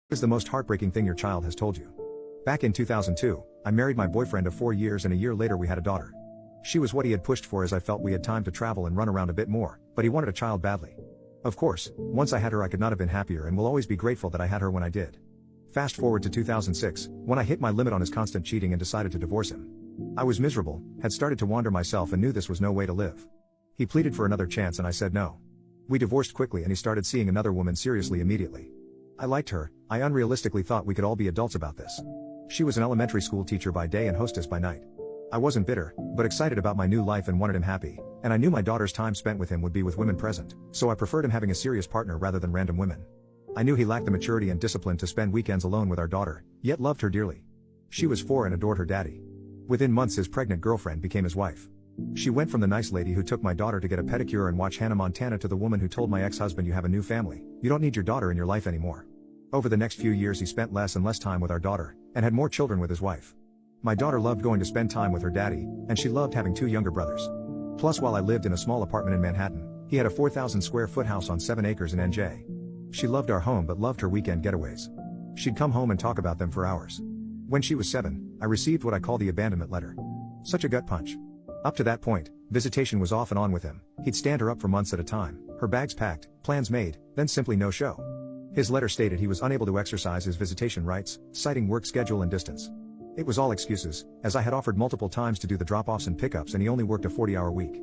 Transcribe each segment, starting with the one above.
Is the most heartbreaking thing your child has told you? Back in 2002, I married my boyfriend of 4 years and a year later we had a daughter. She was what he had pushed for as I felt we had time to travel and run around a bit more, but he wanted a child badly. Of course, once I had her I could not have been happier and will always be grateful that I had her when I did. Fast forward to 2006, when I hit my limit on his constant cheating and decided to divorce him. I was miserable, had started to wander myself and knew this was no way to live. He pleaded for another chance and I said no. We divorced quickly and he started seeing another woman seriously immediately. I liked her, I unrealistically thought we could all be adults about this. She was an elementary school teacher by day and hostess by night. I wasn't bitter, but excited about my new life and wanted him happy, and I knew my daughter's time spent with him would be with women present, so I preferred him having a serious partner rather than random women. I knew he lacked the maturity and discipline to spend weekends alone with our daughter, yet loved her dearly. She was 4 and adored her daddy. Within months his pregnant girlfriend became his wife. She went from the nice lady who took my daughter to get a pedicure and watch Hannah Montana to the woman who told my ex-husband, "You have a new family, you don't need your daughter in your life anymore." Over the next few years he spent less and less time with our daughter, and had more children with his wife. My daughter loved going to spend time with her daddy, and she loved having 2 younger brothers. Plus, while I lived in a small apartment in Manhattan, he had a 4,000 square foot house on 7 acres in NJ. She loved our home but loved her weekend getaways. She'd come home and talk about them for hours. When she was 7, I received what I call the abandonment letter. Such a gut punch. Up to that point, visitation was off and on with him. He'd stand her up for months at a time, her bags packed, plans made, then simply no show. His letter stated he was unable to exercise his visitation rights, citing work schedule and distance. It was all excuses, as I had offered multiple times to do the drop-offs and pickups and he only worked a 40-hour week.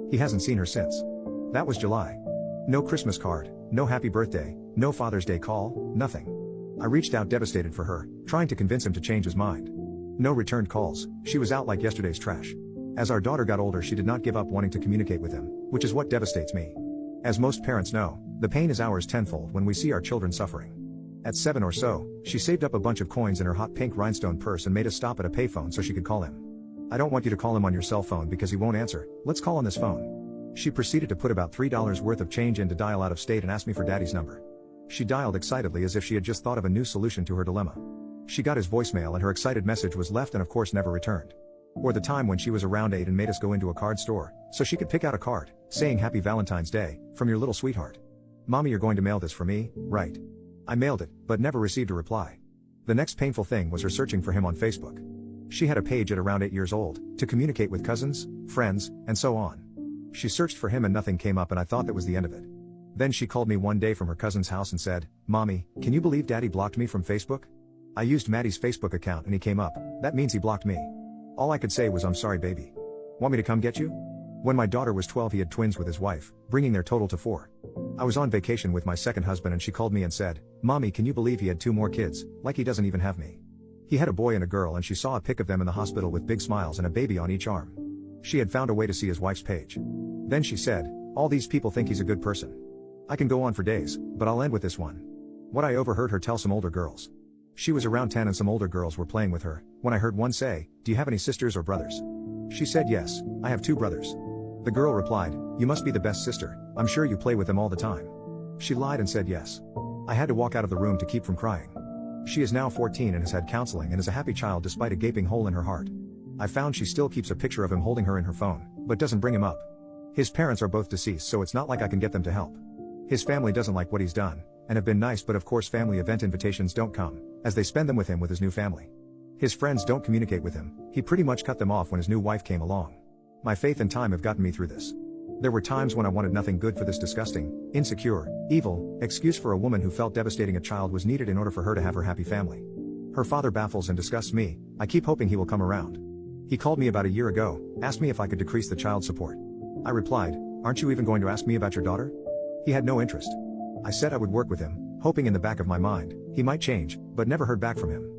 He hasn't seen her since. That was July. No Christmas card, no happy birthday, no Father's Day call, nothing. I reached out devastated for her, trying to convince him to change his mind. No returned calls, she was out like yesterday's trash. As our daughter got older she did not give up wanting to communicate with him, which is what devastates me. As most parents know, the pain is ours tenfold when we see our children suffering. At 7 or so, she saved up a bunch of coins in her hot pink rhinestone purse and made a stop at a payphone so she could call him. "I don't want you to call him on your cell phone because he won't answer, let's call on this phone." She proceeded to put about $3 worth of change in to dial out of state and ask me for daddy's number. She dialed excitedly as if she had just thought of a new solution to her dilemma. She got his voicemail and her excited message was left and of course never returned. Or the time when she was around 8 and made us go into a card store, so she could pick out a card, saying "Happy Valentine's Day, from your little sweetheart. Mommy, you're going to mail this for me, right?" I mailed it, but never received a reply. The next painful thing was her searching for him on Facebook. She had a page at around 8 years old, to communicate with cousins, friends, and so on. She searched for him and nothing came up and I thought that was the end of it. Then she called me one day from her cousin's house and said, "Mommy, can you believe Daddy blocked me from Facebook?" I used Maddie's Facebook account and he came up, that means he blocked me. All I could say was, "I'm sorry baby. Want me to come get you?" When my daughter was 12 he had twins with his wife, bringing their total to 4. I was on vacation with my second husband and she called me and said, "Mommy, can you believe he had 2 more kids, like he doesn't even have me." He had a boy and a girl and she saw a pic of them in the hospital with big smiles and a baby on each arm. She had found a way to see his wife's page. Then she said, "All these people think he's a good person." I can go on for days, but I'll end with this one. What I overheard her tell some older girls. She was around 10 and some older girls were playing with her, when I heard one say, "Do you have any sisters or brothers?" She said, "Yes, I have 2 brothers." The girl replied, "You must be the best sister, I'm sure you play with them all the time." She lied and said yes. I had to walk out of the room to keep from crying. She is now 14 and has had counseling and is a happy child despite a gaping hole in her heart. I found she still keeps a picture of him holding her in her phone, but doesn't bring him up. His parents are both deceased so it's not like I can get them to help. His family doesn't like what he's done, and have been nice but of course family event invitations don't come, as they spend them with him with his new family. His friends don't communicate with him, he pretty much cut them off when his new wife came along. My faith and time have gotten me through this. There were times when I wanted nothing good for this disgusting, insecure, evil, excuse for a woman who felt devastating a child was needed in order for her to have her happy family. Her father baffles and disgusts me, I keep hoping he will come around. He called me about a year ago, asked me if I could decrease the child support. I replied, "Aren't you even going to ask me about your daughter?" He had no interest. I said I would work with him, hoping in the back of my mind, he might change, but never heard back from him.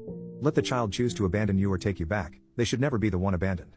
Let the child choose to abandon you or take you back, they should never be the one abandoned.